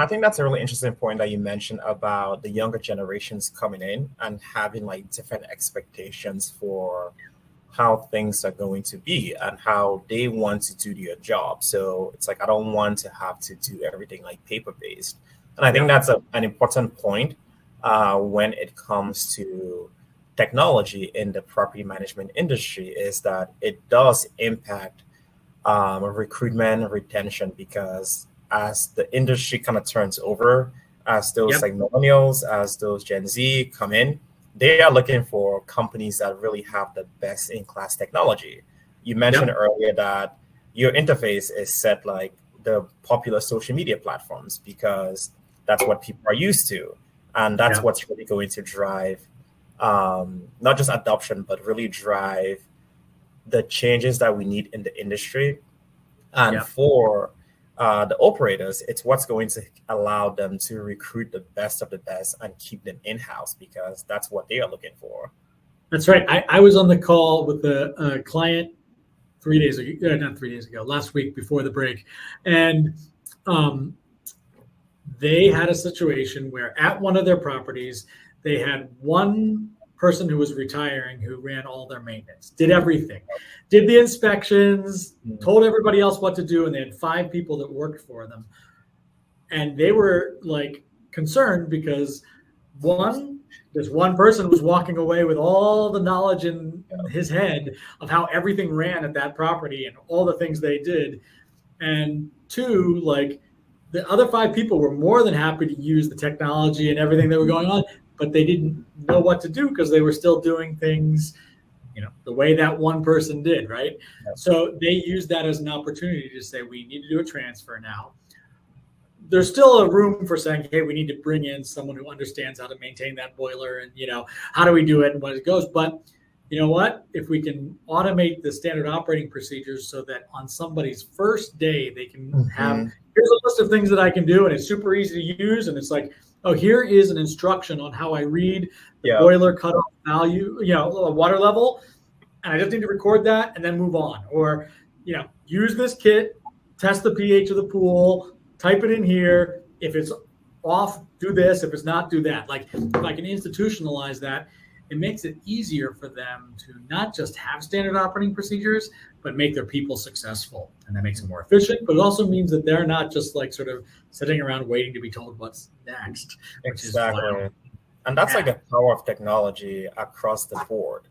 I think that's a really interesting point that you mentioned about the younger generations coming in and having like different expectations for how things are going to be and how they want to do their job. So it's like I don't want to have to do everything like paper based. And I think Yeah. that's an important point when it comes to technology in the property management industry is that it does impact recruitment and retention because as the industry kind of turns over, as those Yep. like millennials, as those Gen Z come in, they are looking for companies that really have the best in class technology. You mentioned Yep. earlier that your interface is set like the popular social media platforms because that's what people are used to. And that's Yeah. what's really going to drive not just adoption, but really drive the changes that we need in the industry. And Yeah. for the operators, it's what's going to allow them to recruit the best of the best and keep them in house because that's what they are looking for. That's right. I was on the call with a client 3 days ago, not 3 days ago, last week before the break. And um, they had a situation where at one of their properties, they had one person who was retiring who ran all their maintenance, did everything, did the inspections, told everybody else what to do. And they had 5 people that worked for them. And they were like concerned because this one person was walking away with all the knowledge in his head of how everything ran at that property and all the things they did. And 2, like the other 5 people were more than happy to use the technology and everything that were going on, but they didn't know what to do because they were still doing things, the way that one person did, right? Yeah. So they used that as an opportunity to say, we need to do a transfer now. There's still a room for saying, hey, we need to bring in someone who understands how to maintain that boiler and, how do we do it and what it goes. But you know what? If we can automate the standard operating procedures so that on somebody's first day, they can have, here's a list of things that I can do, and it's super easy to use. And it's like, oh, here is an instruction on how I read the boiler cutoff value, water level. And I just need to record that and then move on. Or, use this kit, test the pH of the pool, type it in here. If it's off, do this. If it's not, do that. Like if I can institutionalize that, it makes it easier for them to not just have standard operating procedures, but make their people successful. And that makes them more efficient, but it also means that they're not just like sort of sitting around waiting to be told what's next. Exactly. And that's like the power of technology across the board.